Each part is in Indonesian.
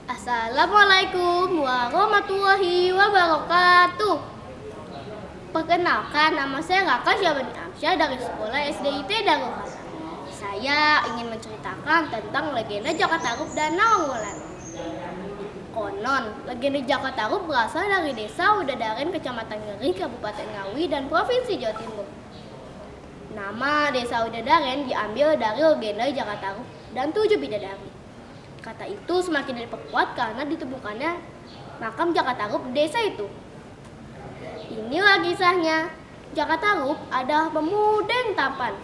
Assalamualaikum warahmatullahi wabarakatuh. Perkenalkan, nama saya Raka Syabani Amsyah dari Sekolah SDIT Darul Hasan. Saya ingin menceritakan tentang legenda Jaka Tarub dan Nawang. Konon, legenda Jaka Tarub berasal dari desa Udadaren, Kecamatan Ngeri, Kabupaten Ngawi, dan Provinsi Jawa Timur. Nama desa Udadaren diambil dari legenda Jaka Tarub dan 7 bidadari. Kata itu semakin diperkuat karena ditemukannya makam Jaka Tarub di desa itu. Inilah kisahnya. Jaka Tarub adalah pemuda yang tampan.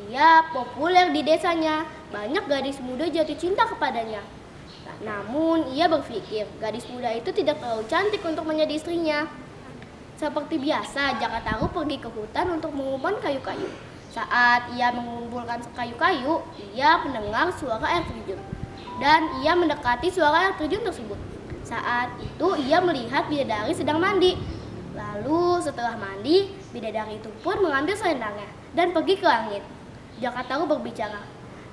Dia populer di desanya. Banyak gadis muda jatuh cinta kepadanya. Namun ia berpikir gadis muda itu tidak terlalu cantik untuk menjadi istrinya. Seperti biasa, Jaka Tarub pergi ke hutan untuk mengumpulkan kayu-kayu. Saat ia mengumpulkan kayu-kayu, ia mendengar suara air terjun. Dan ia mendekati suara air terjun tersebut. Saat itu ia melihat bidadari sedang mandi. Lalu setelah mandi, bidadari itu pun mengambil selendangnya dan pergi ke langit. Jaka Tarub berbicara,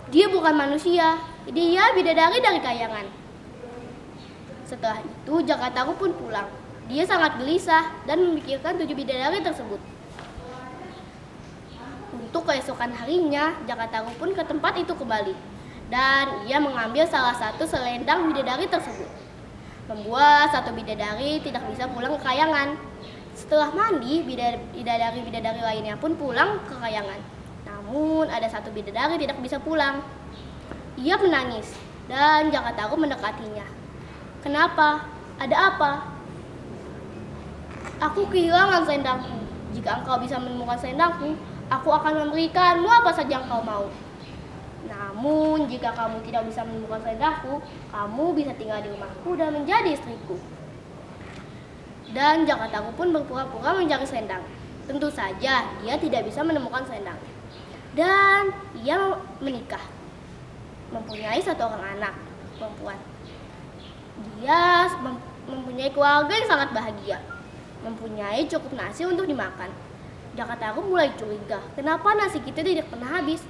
"Dia bukan manusia, dia bidadari dari kayangan." Setelah itu Jaka Tarub pun pulang. Dia sangat gelisah dan memikirkan 7 bidadari tersebut. Untuk keesokan harinya, Jaka Tarub pun ke tempat itu kembali. Dan ia mengambil salah satu selendang bidadari tersebut, membuat satu bidadari tidak bisa pulang ke kayangan. Setelah mandi, bidadari-bidadari lainnya pun pulang ke kayangan. Namun ada satu bidadari tidak bisa pulang. Ia menangis dan Jaka Tarub mendekatinya. "Kenapa? Ada apa?" "Aku kehilangan selendangku. Jika engkau bisa menemukan selendangku, aku akan memberikanmu apa saja yang kau mau. Namun jika kamu tidak bisa menemukan selendangku, kamu bisa tinggal di rumahku dan menjadi istriku." Dan Jaka Tarub pun berpura-pura mencari selendang. Tentu saja dia tidak bisa menemukan selendang. Dan ia menikah, mempunyai satu orang anak perempuan. Dia mempunyai keluarga yang sangat bahagia, mempunyai cukup nasi untuk dimakan. Jaka Tarub mulai curiga, kenapa nasi kita tidak pernah habis?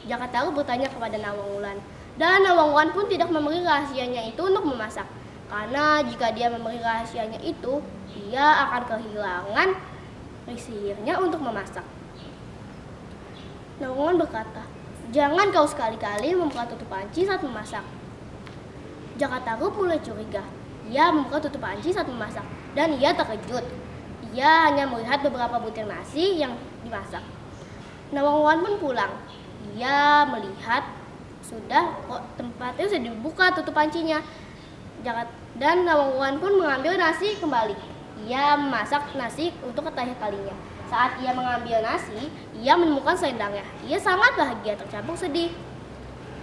Jaka Tarub bertanya kepada Nawang dan Nawang pun tidak memberi rahasianya itu untuk memasak. Karena jika dia memberi rahasianya itu, dia akan kehilangan sihirnya untuk memasak. Nawang berkata, "Jangan kau sekali-kali membuka tutup panci saat memasak." Jaka Tarub mulai curiga. Ia membuka tutup panci saat memasak dan ia terkejut. Ia hanya melihat beberapa butir nasi yang dimasak. Nawang pun pulang. Ia melihat tempatnya sudah dibuka tutup pancinya. Dan Nawang pun mengambil nasi kembali. Ia memasak nasi untuk ketiga kalinya. Saat ia mengambil nasi, ia menemukan selendangnya. Ia sangat bahagia tercampur sedih.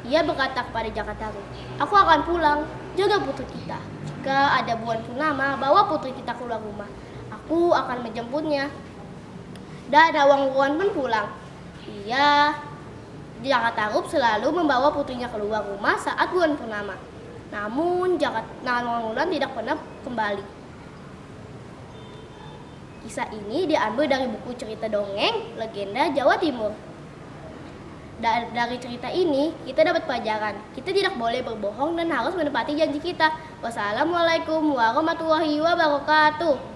Ia berkata kepada Jaka Tarub, "Aku akan pulang, jaga putri kita. Jika ada bulan purnama, bawa putri kita keluar rumah. Aku akan menjemputnya." Dan Nawang pun pulang. Jaka Tarub selalu membawa putrinya keluar rumah saat bulan purnama. Namun Nawang tidak pernah kembali. Kisah ini diambil dari buku cerita dongeng Legenda Jawa Timur. Dari cerita ini kita dapat pelajaran. Kita tidak boleh berbohong dan harus menepati janji kita. Wassalamualaikum warahmatullahi wabarakatuh.